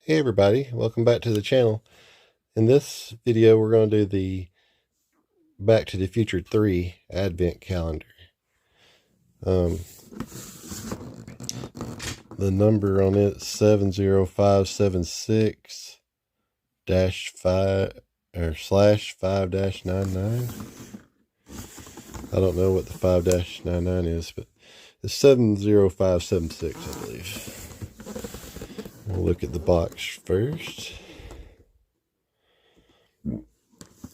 Hey everybody, welcome back to the channel. In this video we're going to do the Back to the Future 3 Advent Calendar. The number on it is 70576 5 or /5-99. I don't know what the 5-99 is, but it's 70576, I believe. We'll look at the box first.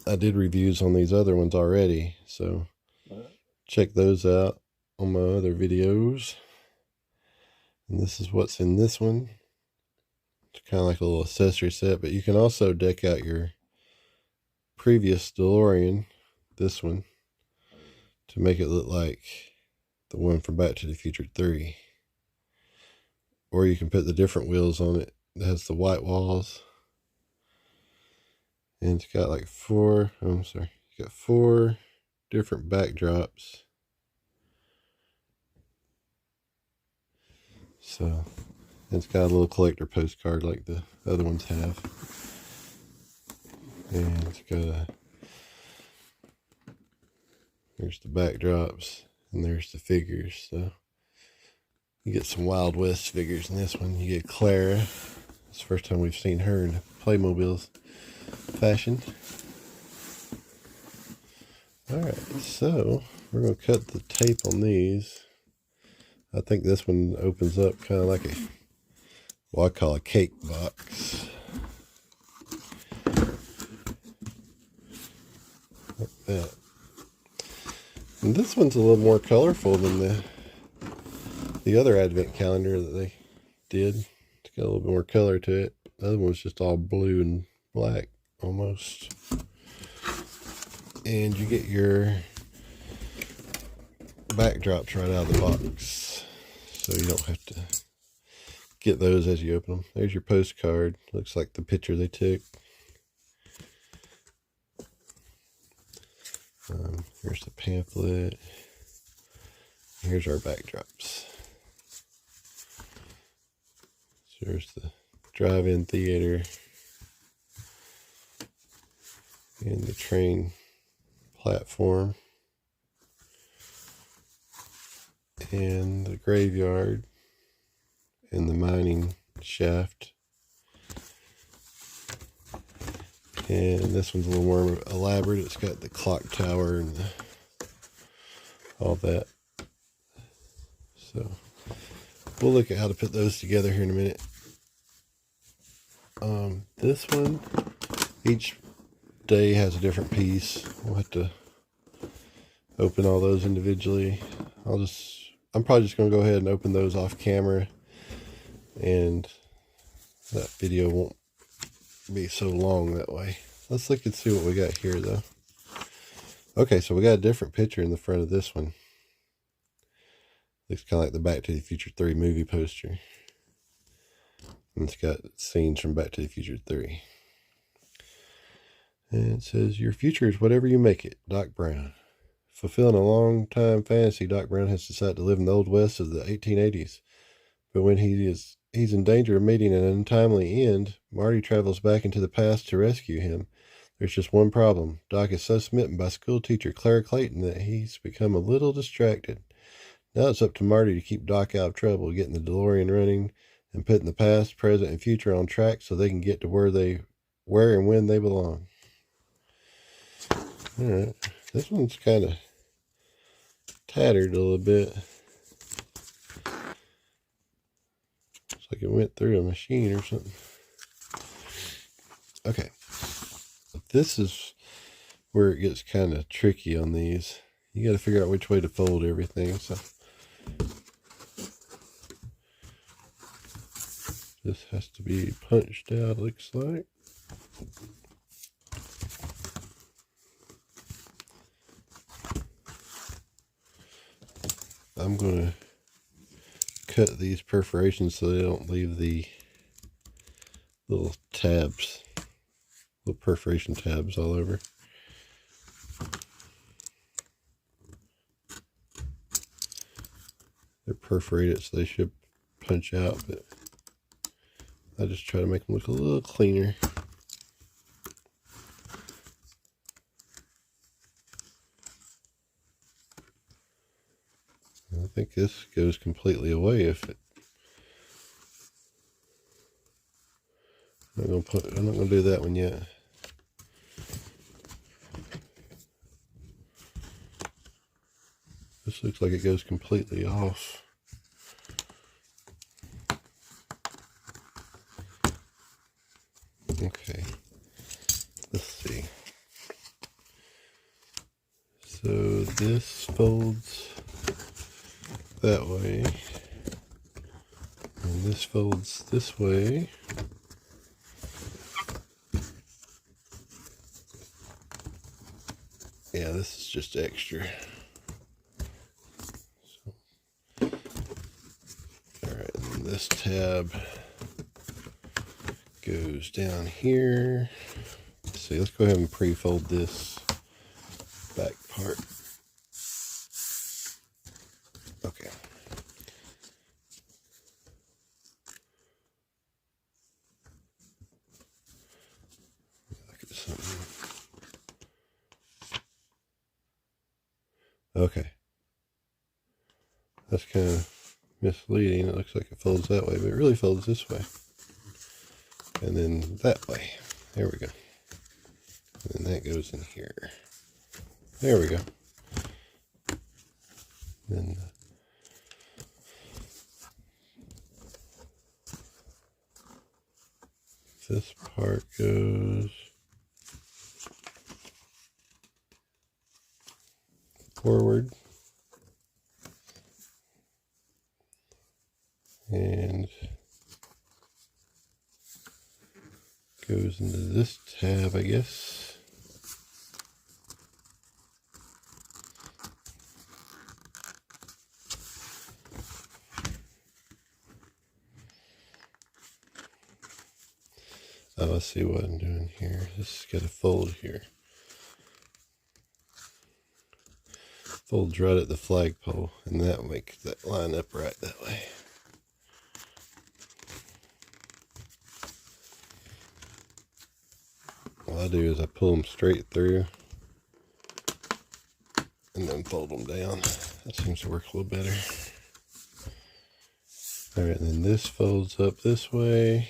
I did reviews on these other ones already, so check those out on my other videos. And this is what's in this one. It's kind of like a little accessory set, but you can also deck out your previous DeLorean, this one, to make it look like the one from Back to the Future 3. Or you can put the different wheels on it. It has the white walls. And it's got like four different backdrops. So it's got a little collector postcard like the other ones have. And it's got there's the backdrops and there's the figures. So you get some Wild West figures in this one. You get Clara. It's the first time we've seen her in Playmobil's fashion. Alright, so we're going to cut the tape on these. I think this one opens up kind of like what I call a cake box. Like that. And this one's a little more colorful than the other advent calendar that they did. It's got a little bit more color to it. The other one's just all blue and black almost. And you get your backdrops right out of the box, so you don't have to get those as you open them. There's your postcard. Looks like the picture they took. Here's the pamphlet. Here's our backdrops. So there's the drive-in theater and the train platform and the graveyard and the mining shaft. And this one's a little more elaborate. It's got the clock tower and all that. So we'll look at how to put those together here in a minute. This one, each day has a different piece. We'll have to open all those individually. I'm probably just going to go ahead and open those off camera, and that video won't be so long that way. Let's look and see what we got here though. Okay, so we got a different picture in the front of this one. Looks kind of like the Back to the Future 3 movie poster. And it's got scenes from Back to the Future 3. And it says, "Your future is whatever you make it, Doc Brown." Fulfilling a long-time fantasy, Doc Brown has decided to live in the Old West of the 1880s. But when he's in danger of meeting an untimely end, Marty travels back into the past to rescue him. There's just one problem. Doc is so smitten by school teacher Clara Clayton that he's become a little distracted. Now it's up to Marty to keep Doc out of trouble, getting the DeLorean running and putting the past, present, and future on track so they can get to where and when they belong. Alright, this one's kind of tattered a little bit. Looks like it went through a machine or something. Okay, this is where it gets kind of tricky on these. You got to figure out which way to fold everything. So this has to be punched out, looks like. I'm going to cut these perforations so they don't leave the little tabs, little perforation tabs all over. They're perforated, so they should punch out, but I just try to make them look a little cleaner. I think this goes completely away if it. I'm not gonna do that one yet. This looks like it goes completely off. Okay, let's see. So this folds that way, and this folds this way. Yeah, this is just extra. So, all right, and this tab goes down here. Let's see, let's go ahead and pre-fold this back part. Okay. Look at something. Okay. That's kind of misleading. It looks like it folds that way, but it really folds this way. And then that way. There we go. And then that goes in here. There we go. Then this part goes forward. And goes into this tab, I guess. Oh, let's see what I'm doing here. This has got a fold here. Folds right at the flagpole, and that will make that line up right that way. What I do is I pull them straight through and then fold them down. That seems to work a little better. Alright, then this folds up this way,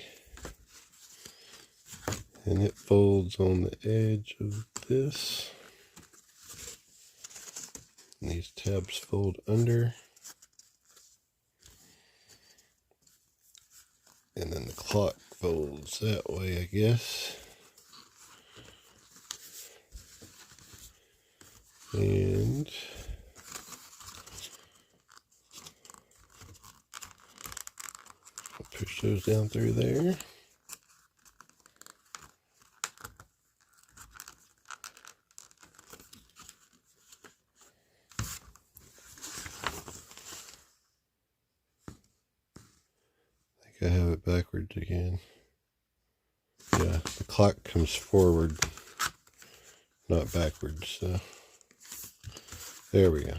and it folds on the edge of this. And these tabs fold under. And then the clock folds that way, I guess. And I'll push those down through there. I have it backwards again. Yeah, the clock comes forward, not backwards, so there we go.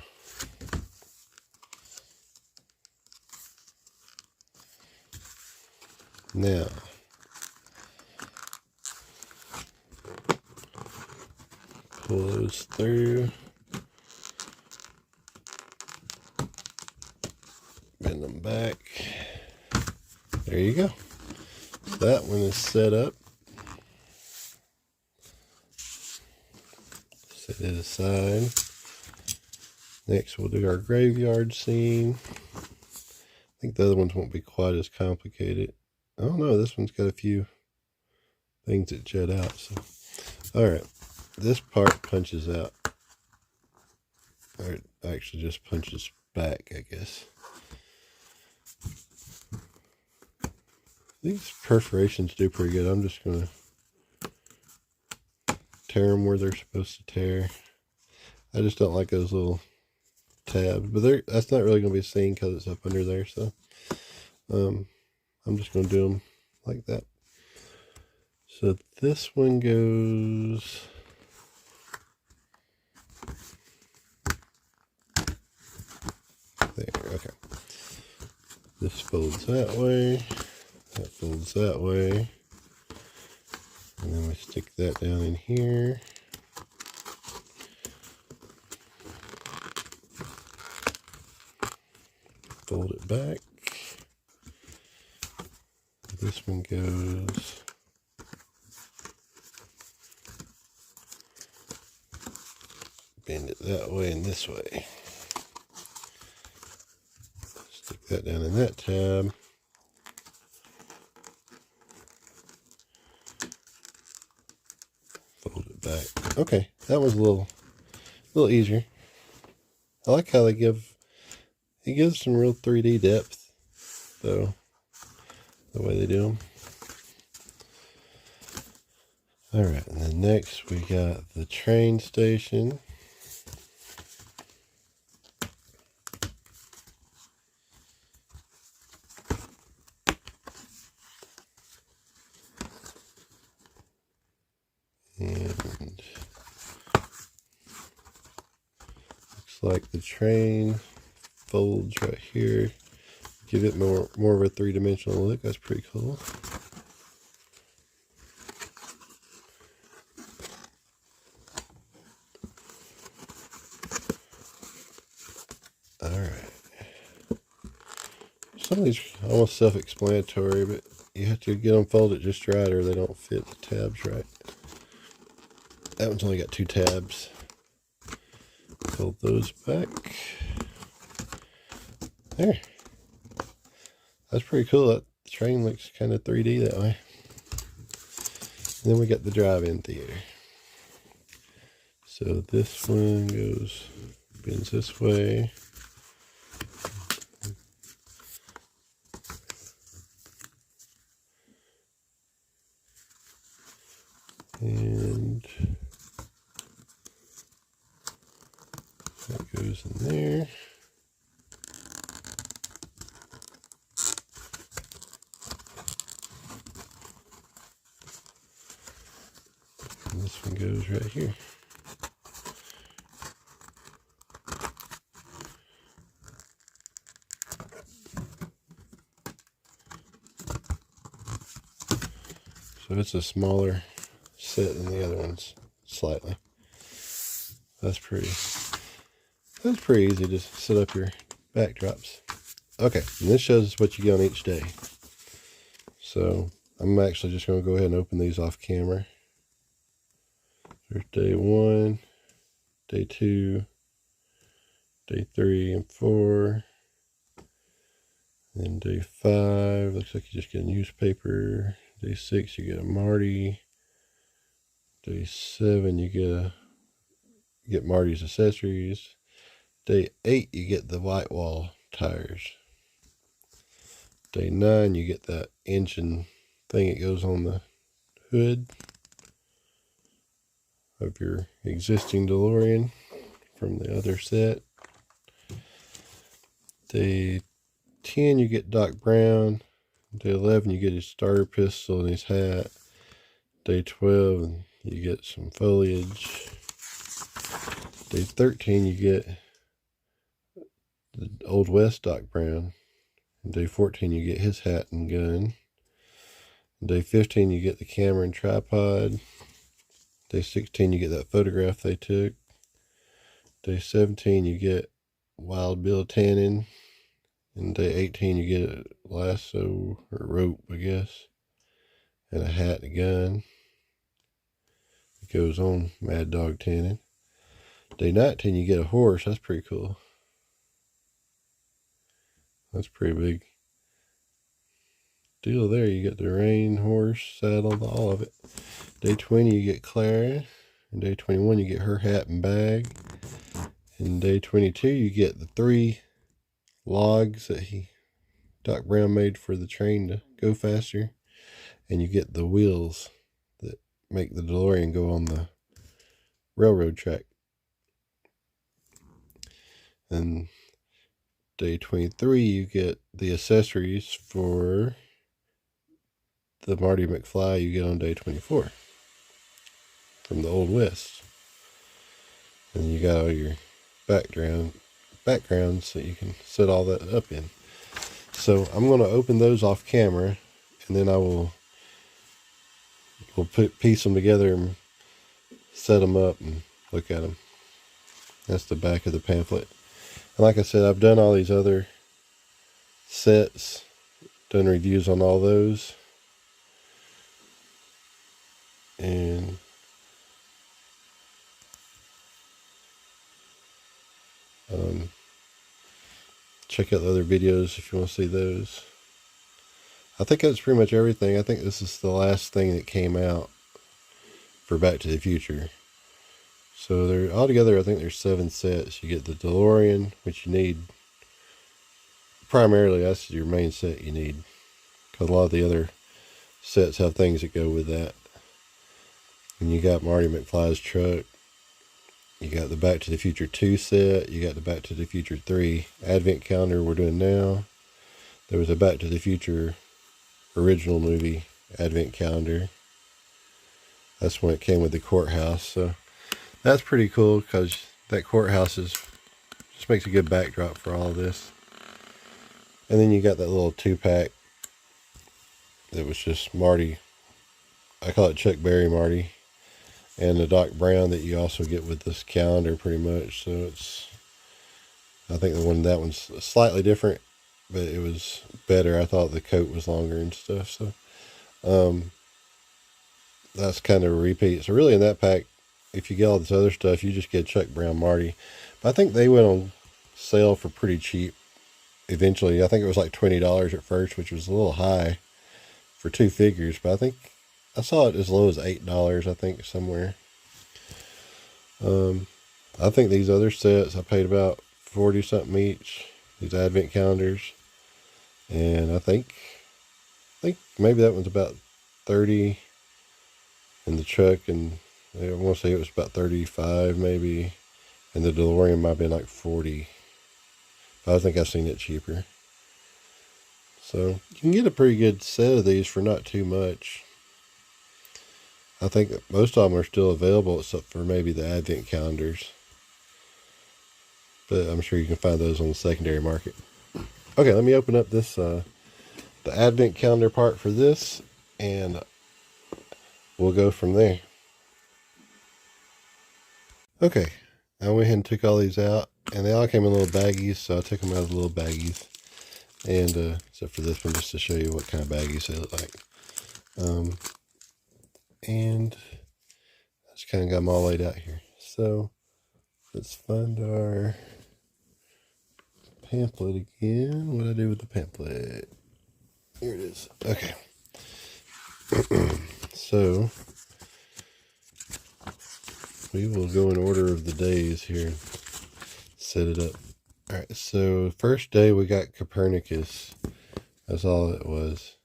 Now, pull those through, bend them back. There you go. That one is set up. Set it aside. Next we'll do our graveyard scene. I think the other ones won't be quite as complicated. Oh no, this one's got a few things that jut out. So, all right, this part punches out. Or it actually just punches back, I guess. These perforations do pretty good. I'm just going to tear them where they're supposed to tear. I just don't like those little tabs, but that's not really going to be seen because it's up under there. So I'm just going to do them like that. So this one goes there. Okay. This folds that way. That folds that way. And then we stick that down in here. Fold it back. This one goes bend it that way and this way. Stick that down in that tab. Fold it back. Okay, that was a little easier. I like how it gives some real 3D depth, though, the way they do them. Alright, and then next we got the train station. And looks like the train folds right here. Give it more of a three-dimensional look. That's pretty cool. Alright. Some of these are almost self-explanatory, but you have to get them folded just right or they don't fit the tabs right. That one's only got 2 tabs. Fold those back. There. That's pretty cool. That train looks kind of 3D that way. And then we got the drive-in theater. So this one bends this way. And that goes in there. And this one goes right here. So it's a smaller set than the other ones, slightly. That's pretty easy to set up your backdrops. Okay, and this shows us what you get on each day. So I'm actually just going to go ahead and open these off camera. There's day 1, day 2, day 3 and 4. And day 5, looks like you just get a newspaper. Day 6, you get a Marty. Day 7, you get Marty's accessories. Day 8, you get the white wall tires. Day 9, you get that engine thing that goes on the hood of your existing DeLorean from the other set. Day 10, you get Doc Brown. Day 11, you get his starter pistol and his hat. Day 12, you get some foliage. Day 13, you get the Old West Doc Brown. And day 14, you get his hat and gun. Day 15, you get the camera and tripod. Day 16, you get that photograph they took. Day 17, you get Wild Bill Tannen. And day 18, you get a lasso or rope, I guess, and a hat and a gun. It goes on Mad Dog Tannen. Day 19, you get a horse. That's pretty cool. That's pretty big deal there. You get the rein, horse, saddle, all of it. Day 20, you get Clara. And day 21, you get her hat and bag. And day 22, you get the 3 logs that Doc Brown made for the train to go faster. And you get the wheels that make the DeLorean go on the railroad track. And day 23, you get the accessories for the Marty McFly you get on day 24 from the Old West. And you got all your backgrounds that you can set all that up in. So I'm going to open those off camera and then we'll piece them together and set them up and look at them. That's the back of the pamphlet. And like I said, I've done all these other sets, done reviews on all those, and check out the other videos if you want to see those. I think that's pretty much everything. I think this is the last thing that came out for Back to the Future. So there, altogether, I think there's 7 sets. You get the DeLorean, which you need. Primarily, that's your main set you need, because a lot of the other sets have things that go with that. And you got Marty McFly's truck. You got the Back to the Future 2 set. You got the Back to the Future 3 advent calendar we're doing now. There was a Back to the Future original movie advent calendar. That's when it came with the courthouse. So that's pretty cool, because that courthouse just makes a good backdrop for all of this. And then you got that little 2-pack that was just Marty. I call it Chuck Berry Marty. And the Doc Brown that you also get with this calendar pretty much. So I think that one's slightly different, but it was better. I thought the coat was longer and stuff. So that's kind of a repeat. So really in that pack, if you get all this other stuff, you just get Chuck Brown Marty. But I think they went on sale for pretty cheap eventually. I think it was like $20 at first, which was a little high for 2 figures. But I think I saw it as low as $8, I think, somewhere. I think these other sets, I paid about 40 something each, these advent calendars. And I think maybe that one's about 30 in the truck, and I want to say it was about 35 maybe. And the DeLorean might have been like 40. But I think I've seen it cheaper. So you can get a pretty good set of these for not too much. I think that most of them are still available, except for maybe the advent calendars. But I'm sure you can find those on the secondary market. Okay, let me open up this the advent calendar part for this, and we'll go from there. Okay, I went ahead and took all these out, and they all came in little baggies, so I took them out of the little baggies. And except for this one, just to show you what kind of baggies they look like. And I just kind of got them all laid out here. So let's find our pamphlet again. What did I do with the pamphlet? Here it is. Okay. So we will go in order of the days here and set it up. All right. So first day we got Copernicus. That's all it was.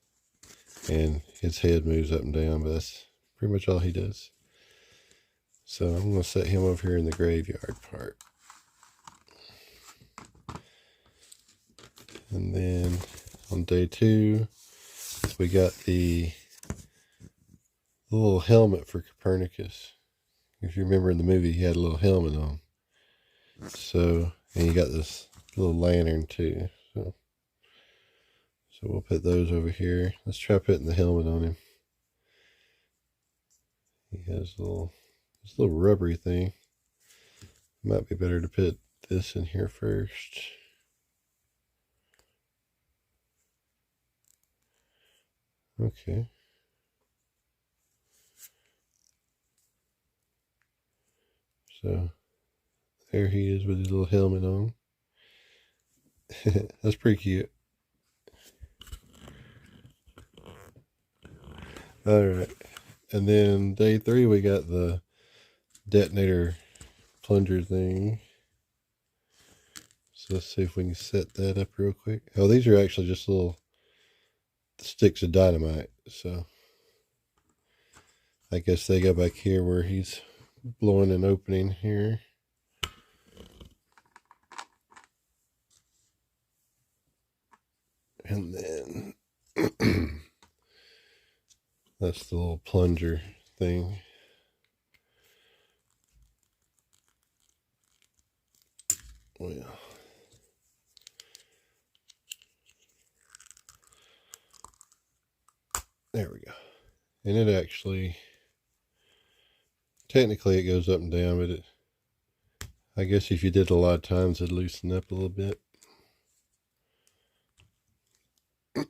And his head moves up and down, but that's pretty much all he does. So I'm going to set him over here in the graveyard part. And then on day 2, we got the little helmet for Copernicus. If you remember in the movie, he had a little helmet on. So, and you got this little lantern too. So we'll put those over here. Let's try putting the helmet on him. He has this little rubbery thing. Might be better to put this in here first. Okay. So there he is with his little helmet on. That's pretty cute. Alright. And then day 3 we got the detonator plunger thing. So let's see if we can set that up real quick. Oh, these are actually just little sticks of dynamite. So I guess they go back here where he's blowing an opening here. And then that's the little plunger thing. Well, There we go. And it actually, technically it goes up and down, but I guess if you did it a lot of times, it'd loosen up a little bit.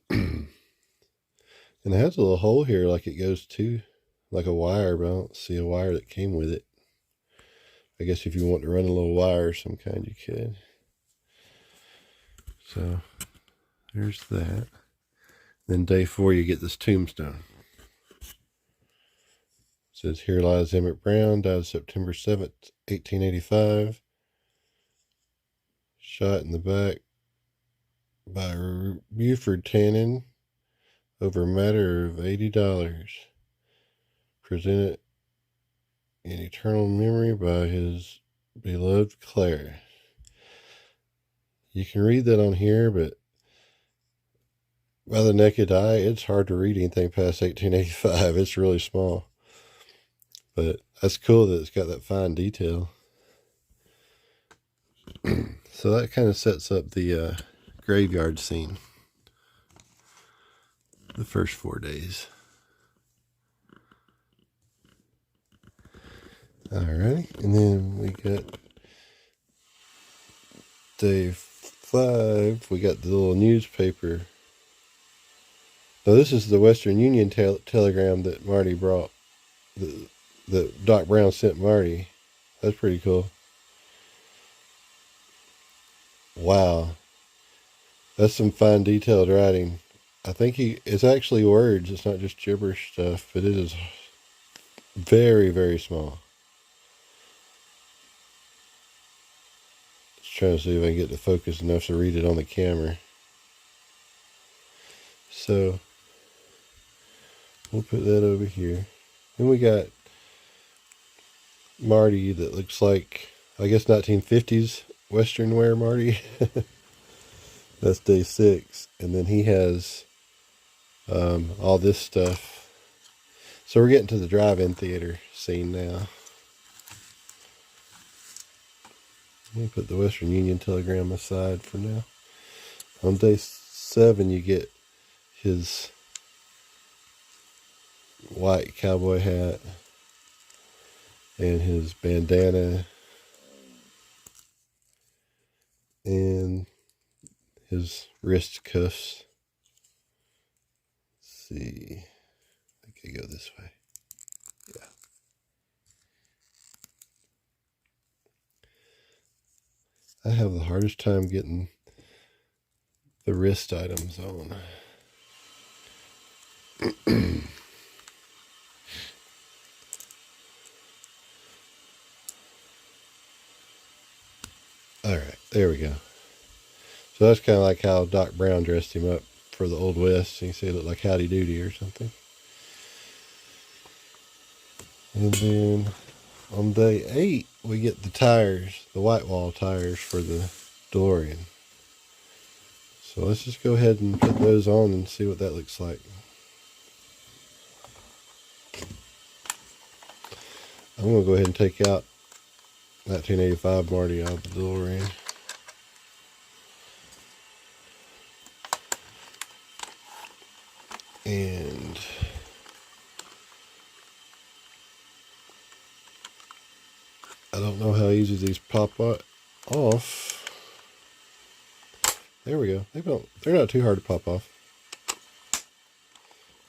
And it has a little hole here like it goes to, like a wire, but I don't see a wire that came with it. I guess if you want to run a little wire of some kind, you could. So there's that. Then day 4, you get this tombstone. It says, "Here lies Emmett Brown, died September 7th, 1885. Shot in the back by Buford Tannen over a matter of $80. Presented in eternal memory by his beloved Clara." You can read that on here, but by the naked eye, it's hard to read anything past 1885. It's really small. But that's cool that it's got that fine detail. So that kind of sets up the graveyard scene. The first 4 days. Alright, and then we got day 5. We got the little newspaper. Now this is the Western Union telegram that Marty brought. That Doc Brown sent Marty. That's pretty cool. Wow. That's some fine detailed writing. I think it's actually words. It's not just gibberish stuff, but it is very, very small. Just trying to see if I can get the focus enough to read it on the camera. So we'll put that over here. Then we got Marty that looks like, I guess, 1950s Western wear Marty. That's day 6. And then he has all this stuff. So we're getting to the drive-in theater scene now. Let me put the Western Union telegram aside for now. On day 7, you get his white cowboy hat and his bandana and his wrist cuffs. Let's see. I think I go this way. Yeah. I have the hardest time getting the wrist items on. Alright, there we go. So that's kind of like how Doc Brown dressed him up for the Old West. You can see it looked like Howdy Doody or something. And then on day 8, we get the tires, the white wall tires for the DeLorean. So let's just go ahead and put those on and see what that looks like. I'm going to go ahead and take out 1985 Marty out of the DeLorean. And I don't know how easy these pop off. There we go. They're not too hard to pop off.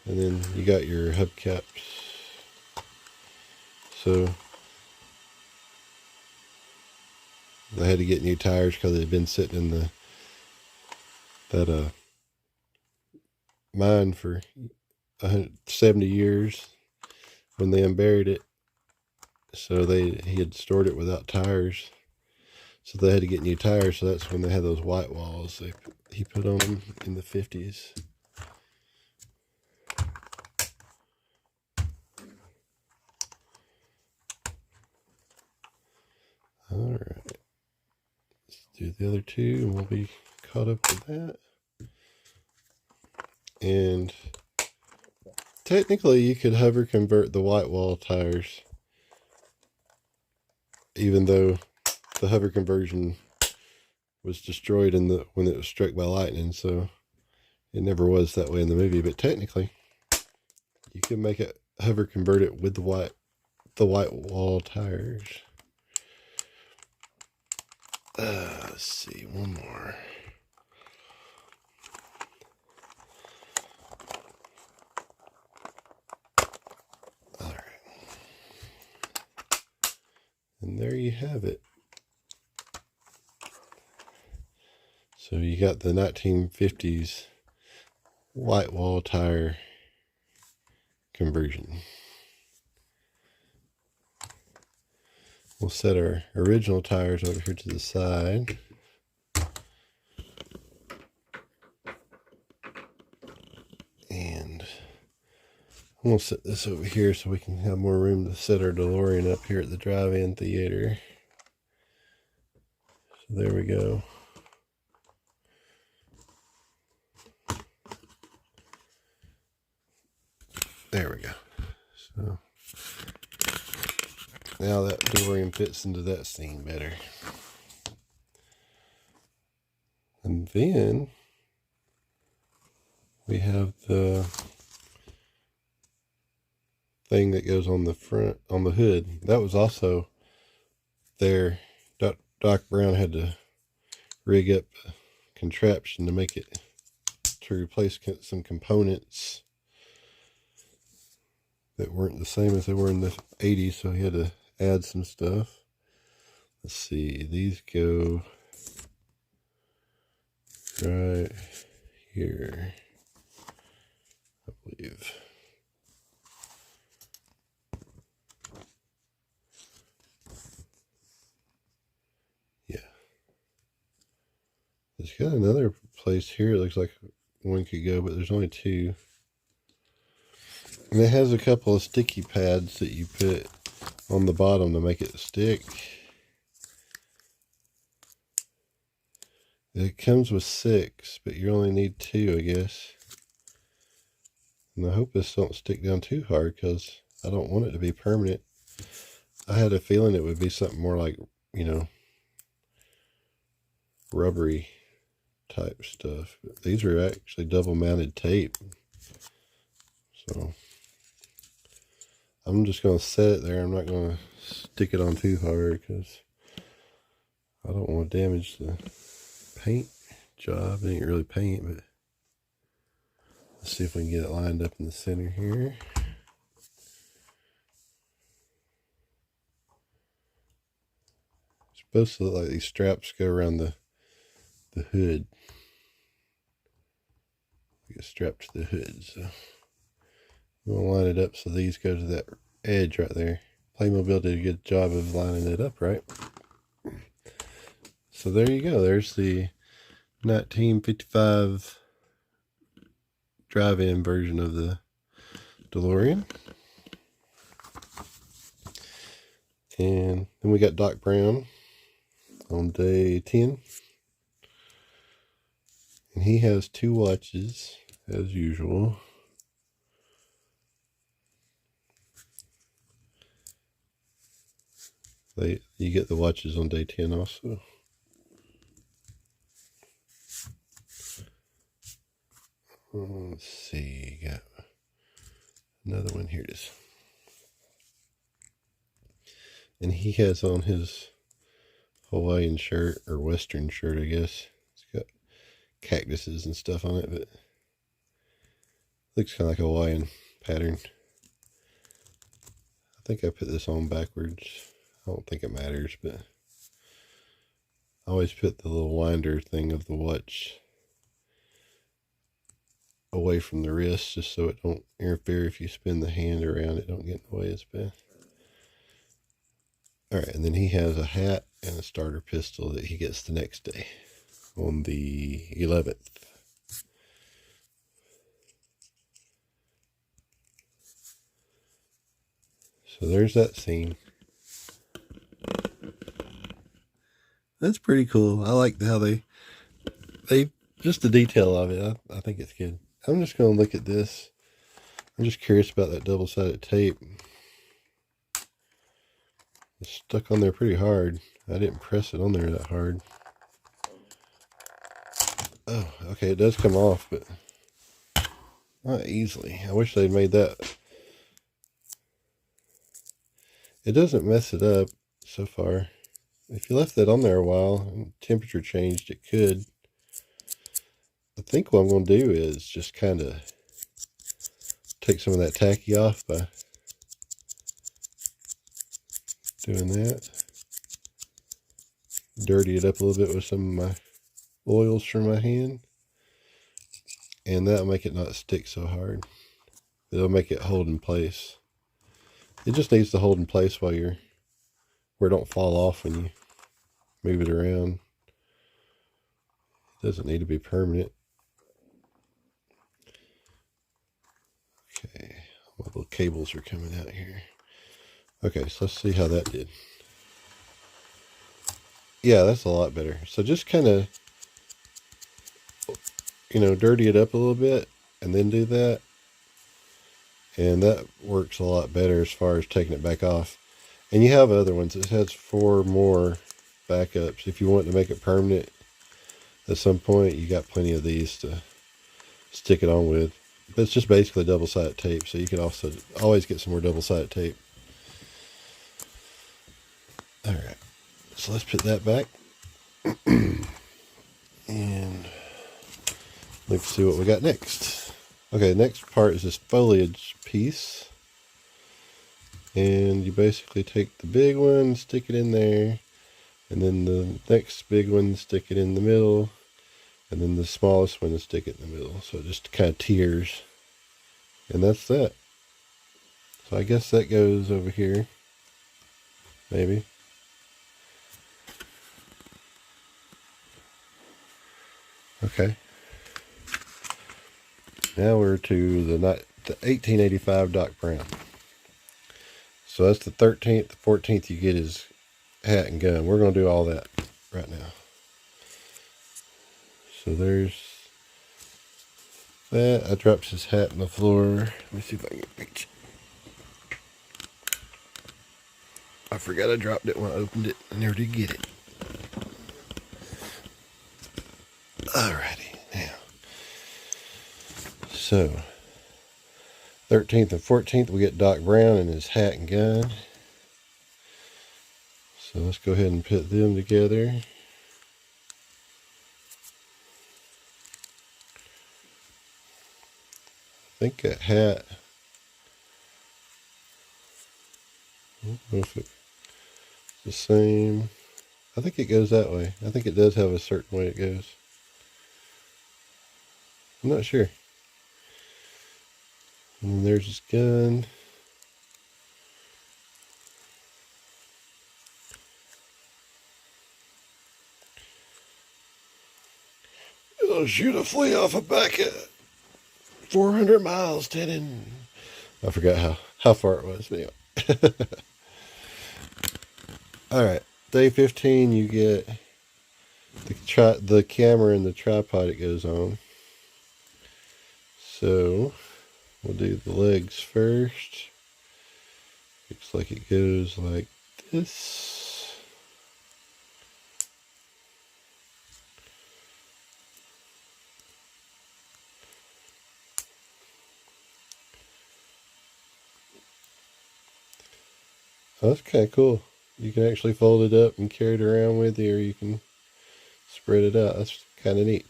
And then you got your hubcaps. So I had to get new tires because they'd been sitting in that mine for 170 years when they unburied it. So he had stored it without tires. So they had to get new tires. So that's when they had those white walls he put on them in the 50s. All right. Let's do the other 2 and we'll be caught up with that. And technically you could hover convert the white wall tires, even though the hover conversion was destroyed when it was struck by lightning, so it never was that way in the movie. But technically You can make it hover convert it with the white wall tires. Let's see, one more. All right. And there you have it. So you got the 1950s white wall tire conversion. We'll set our original tires over here to the side. And I'm going to set this over here so we can have more room to set our DeLorean up here at the drive-in theater. So there we go. There we go. So now that DeLorean fits into that scene better. And then we have the thing that goes on the front, on the hood. That was also there. Doc Brown had to rig up a contraption to make it, to replace some components that weren't the same as they were in the 80s, so he had to add some stuff. Let's see, these go right here, I believe. Yeah. It's got another place here. It looks like one could go, but there's only two. And it has a couple of sticky pads that you put on the bottom to make it stick. It comes with 6, but you only need 2, I guess. And I hope this don't stick down too hard because I don't want it to be permanent. I had a feeling it would be something more like, you know, rubbery type stuff. But these are actually double mounted tape. So I'm just going to set it there. I'm not going to stick it on too hard because I don't want to damage the paint job. It ain't really paint, but let's see if we can get it lined up in the center here. It's supposed to look like these straps go around the hood. Get strapped to the hood, so we'll line it up so these go to that edge right there. Playmobil did a good job of lining it up, right? So there you go. There's the 1955 drive-in version of the DeLorean. And then we got Doc Brown on day 10. And he has 2 watches, as usual. You get the watches on day 10 also. Let's see, got another one. Here it is. And he has on his Hawaiian shirt, or Western shirt, I guess. It's got cactuses and stuff on it, but looks kind of like a Hawaiian pattern. I think I put this on backwards. I don't think it matters, but I always put the little winder thing of the watch away from the wrist just so it don't interfere. If you spin the hand around, it don't get in the way as bad. All right, and then he has a hat and a starter pistol that he gets the next day on the 11th. So there's that scene. That's pretty cool. I like how they just the detail of it. I think it's good. I'm just going to look at this. I'm just curious about that double-sided tape. It's stuck on there pretty hard. I didn't press it on there that hard. Oh, okay, it does come off, but Not easily. I wish they'd made that. It doesn't mess it up so far. If you left that on there a while and temperature changed, it could. I think what I'm going to do is just kind of take some of that tacky off by doing that. Dirty it up a little bit with some of my oils from my hand. And that'll make it not stick so hard. It'll make it hold in place. It just needs to hold in place while where it don't fall off when you move it around. It doesn't need to be permanent. Okay, my little cables are coming out here. Okay, so let's see how that did. Yeah, that's a lot better. So just kind of, dirty it up a little bit and then do that. And that works a lot better as far as taking it back off. And you have other ones. It has 4 more backups. If you want to make it permanent at some point, you got plenty of these to stick it on with. But it's just basically double-sided tape, so you can also always get some more double-sided tape. All right, so let's put that back. And let's see what we got next. Okay, next part is this foliage piece. And you basically take the big one, stick it in there, and then the next big one, stick it in the middle, and then the smallest one, stick it in the middle. So it just kind of tiers. And that's that. So I guess that goes over here. Maybe. Okay. Now we're to the 1885 Doc Brown. So that's the 13th. The 14th you get his hat and gun. We're going to do all that right now. So there's that. I dropped his hat on the floor. Let me see if I can reach. I forgot I dropped it when I opened it. I never did get it. Alrighty, now. So, 13th and 14th, we get Doc Brown and his hat and gun. So let's go ahead and put them together. I think that hat, I don't know if it's the same. I think it goes that way. I think it does have a certain way it goes. I'm not sure. And then there's his gun. It'll shoot a flea off a back at 400 miles, Tenon. I forgot how far it was, but anyway. Alright, day 15 you get the camera and the tripod it goes on. So, we'll do the legs first. Looks like it goes like this. Oh, that's kind of cool. You can actually fold it up and carry it around with you, or you can spread it out. That's kind of neat.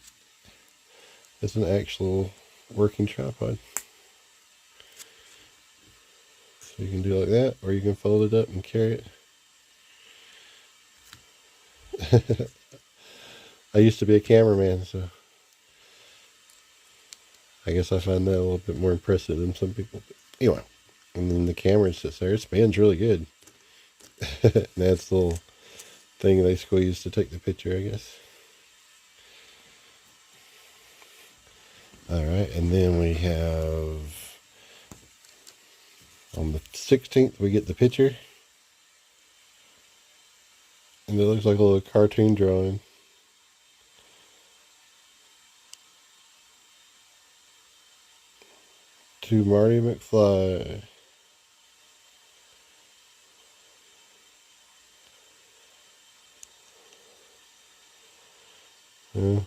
It's an actual working tripod. So you can do it like that, or you can fold it up and carry it. I used to be a cameraman, so I guess I find that a little bit more impressive than some people. But anyway, and then the camera sits there. It spins really good. And that's the little thing they squeeze to take the picture, I guess. Alright, and then we have on the 16th we get the picture. And it looks like a little cartoon drawing. To Marty McFly. Yeah.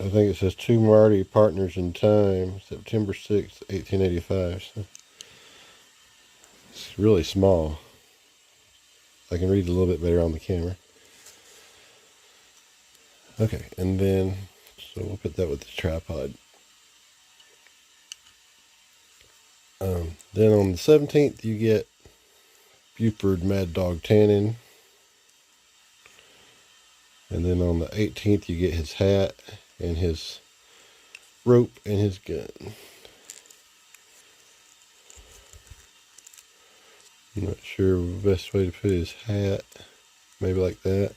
I think it says two Marty partners in time, September 6th, 1885. So it's really small. I can read a little bit better on the camera. Okay, and then, so we'll put that with the tripod. Then on the 17th, you get Buford Mad Dog Tannen. And then on the 18th, you get his hat and his rope and his gun. I'm not sure the best way to put his hat. Maybe like that.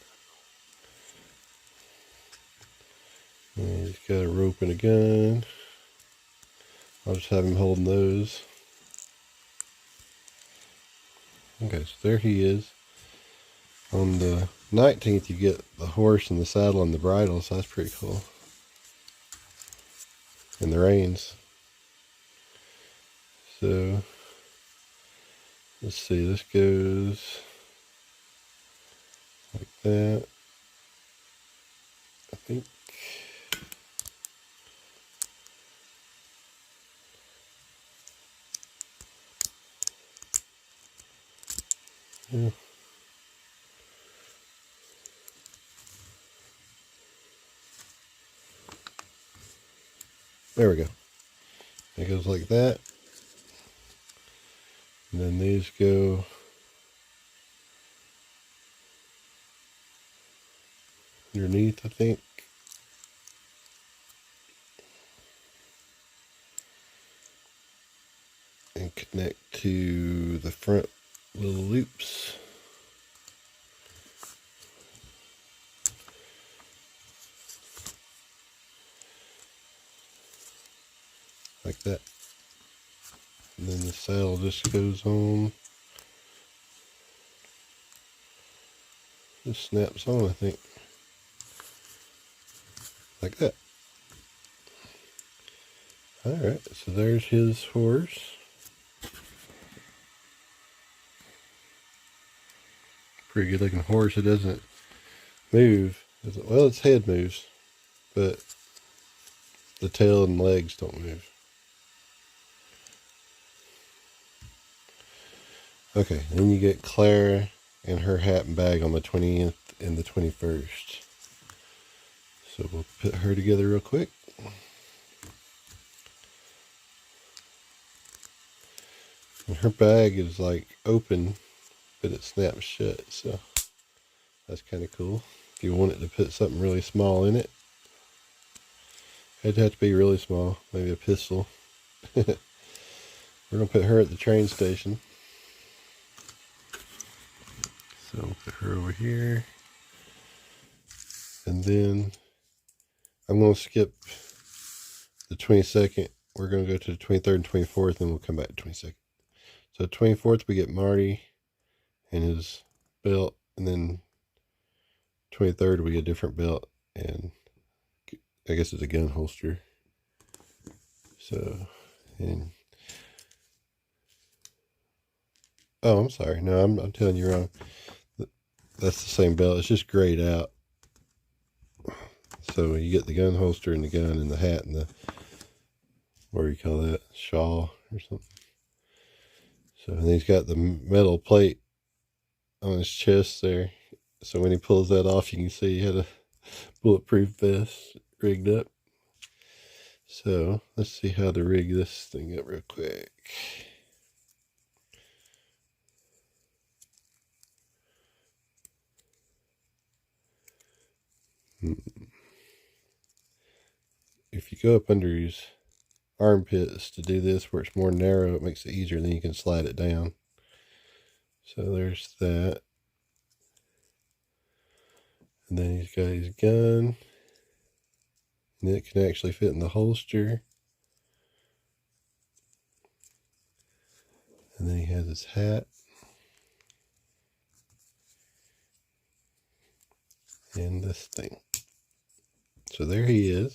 And he's got a rope and a gun. I'll just have him holding those. Okay, so there he is. On the 19th, you get the horse and the saddle and the bridle, so that's pretty cool. And the reins. So, let's see, this goes like that. I think. Yeah. There we go. It goes like that. And then these go underneath, I think. And connect to the front little loops. Like that. And then the saddle just goes on. Just snaps on, I think. Like that. Alright, so there's his horse. Pretty good looking horse. It doesn't move. Well, its head moves, but the tail and legs don't move. Okay, then you get Clara and her hat and bag on the 20th and the 21st. So we'll put her together real quick. And her bag is like open, but it snaps shut, so that's kind of cool. If you wanted to put something really small in it, it'd have to be really small, maybe a pistol. We're going to put her at the train station. So we'll put her over here. And then I'm going to skip the 22nd. We're going to go to the 23rd and 24th, and we'll come back to 22nd. So 24th, we get Marty and his belt, and then 23rd, we get a different belt, and I guess it's a gun holster. So, and oh, I'm sorry. No, I'm telling you wrong. That's the same belt. It's just grayed out. So you get the gun holster and the gun and the hat and the, what do you call that? Shawl or something. So, and he's got the metal plate on his chest there. So when he pulls that off, you can see he had a bulletproof vest rigged up. So let's see how to rig this thing up real quick. If you go up under his armpits to do this where it's more narrow, it makes it easier, then you can slide it down. So there's that. And then he's got his gun. And it can actually fit in the holster. And then he has his hat. And this thing. So there he is.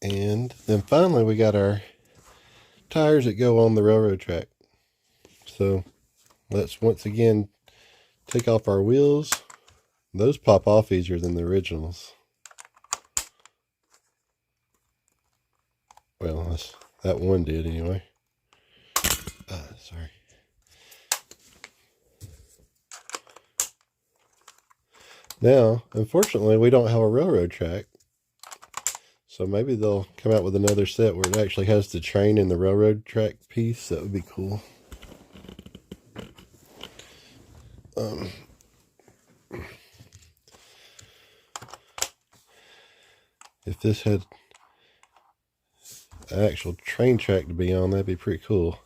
And then finally we got our tires that go on the railroad track. So let's once again take off our wheels. Those pop off easier than the originals. Well, that one did anyway. Sorry. Now, unfortunately, we don't have a railroad track. So maybe they'll come out with another set where it actually has the train and the railroad track piece. That would be cool. If this had an actual train track to be on, that'd be pretty cool.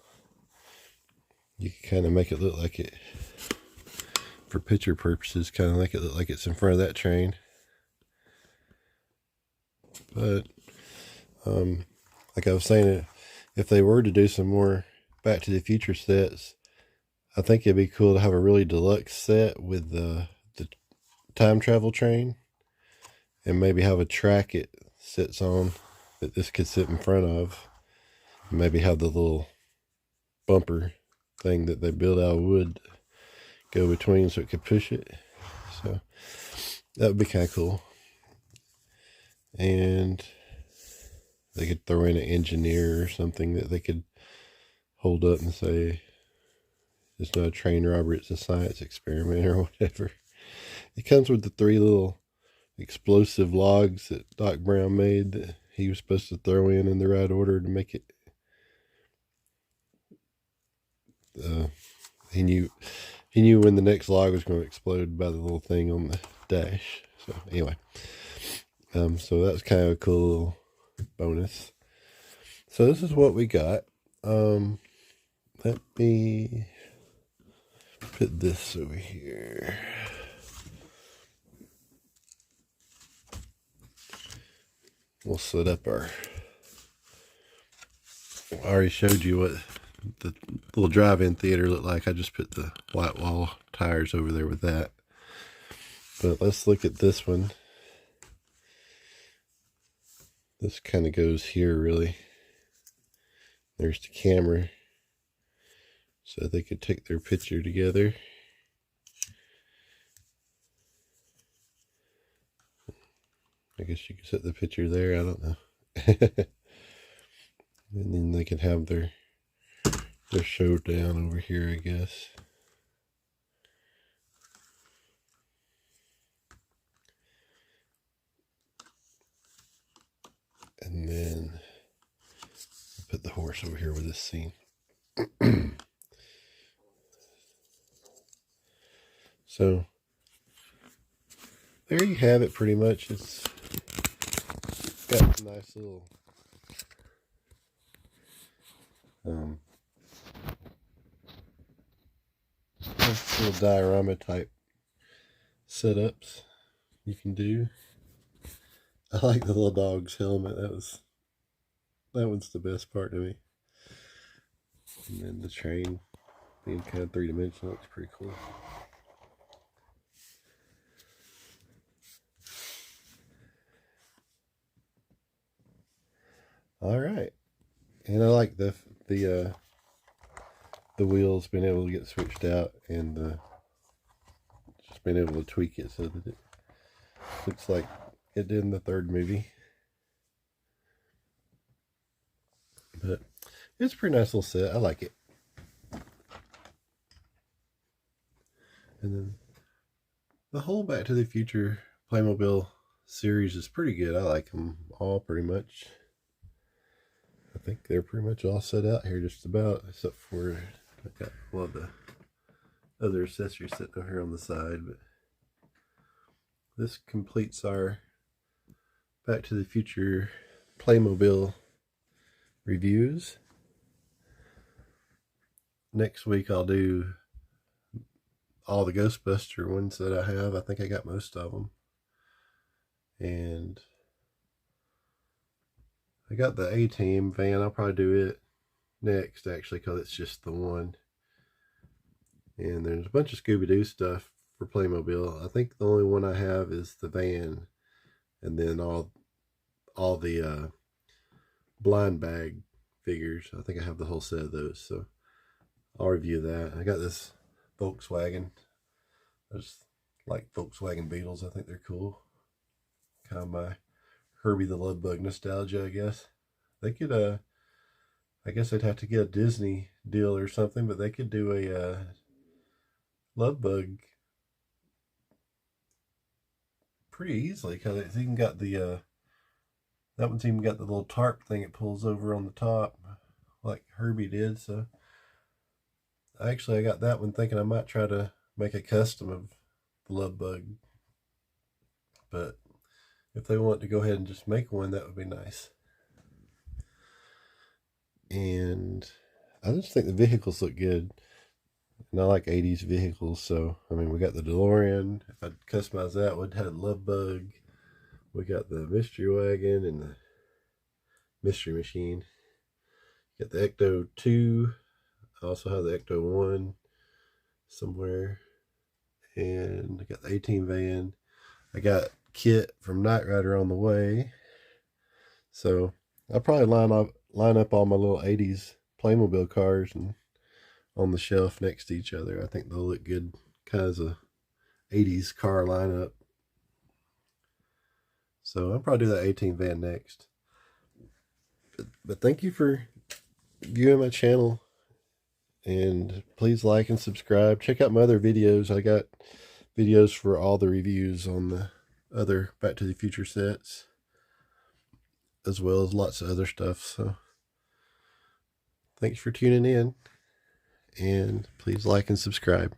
You could kind of make it look like it, for picture purposes, kind of make it look like it's in front of that train. But, like I was saying, if they were to do some more Back to the Future sets, I think it'd be cool to have a really deluxe set with the time travel train, and maybe have a track it sits on that this could sit in front of, and maybe have the little bumper thing that they build out of wood go between so it could push it. So that would be kind of cool. And they could throw in an engineer or something that they could hold up and say, it's not a train robbery, it's a science experiment or whatever. It comes with the 3 little explosive logs that Doc Brown made that he was supposed to throw in the right order to make it. He knew when the next log was going to explode by the little thing on the dash. So anyway, so that's kind of a cool little bonus. So this is what we got. Let me put this over here. We'll set up our, I already showed you what the little drive-in theater looked like. I just put the white wall tires over there with that. But let's look at this one. This kind of goes here, really. There's the camera, so they could take their picture together. I guess you could set the picture there, I don't know. And then they could have their showdown over here, I guess. And then put the horse over here with this scene. So there you have it, pretty much. It's got a nice little diorama type setups you can do. I like the little dog's helmet. That one's the best part to me. And then the train being kind of 3-dimensional looks pretty cool. All right, and I like the wheels being able to get switched out, and just being able to tweak it so that it looks like it did in the 3rd movie. But it's a pretty nice little set. I like it. And then the whole Back to the Future Playmobil series is pretty good. I like them all pretty much. I think they're pretty much all set out here just about, except for I got one of the other accessories sitting over here on the side. But this completes our Back to the Future Playmobil reviews. Next week I'll do all the Ghostbuster ones that I have. I think I got most of them. And I got the A-Team van. I'll probably do it next, actually, because it's just the one. And there's a bunch of Scooby-Doo stuff for Playmobil. I think the only one I have is the van, and then all the blind bag figures. I think I have the whole set of those, so I'll review that. I got this Volkswagen. I just like Volkswagen Beetles. I think they're cool. Kind of my Herbie the Love Bug nostalgia, I guess. They could, I guess they'd have to get a Disney deal or something, but they could do a Love Bug pretty easily because it's even got the that one's even got the little tarp thing it pulls over on the top, like Herbie did. So actually, I got that one thinking I might try to make a custom of the Love Bug, but if they want to go ahead and just make one, that would be nice. And I just think the vehicles look good. And I like 80s vehicles, so I mean, we got the DeLorean. If I'd customize that, we'd have Love Bug. We got the Mystery Wagon and the Mystery Machine. Got the Ecto 2. I also have the Ecto 1 somewhere. And I got the 18 van. I got Kit from Knight Rider on the way. So I'll probably line up all my little 80s Playmobil cars and on the shelf next to each other. I think they'll look good, kind of as a 80s car lineup. So I'll probably do that 18 van next. But thank you for viewing my channel. And please like and subscribe. Check out my other videos. I got videos for all the reviews on the other Back to the Future sets, as well as lots of other stuff. So thanks for tuning in. And please like and subscribe.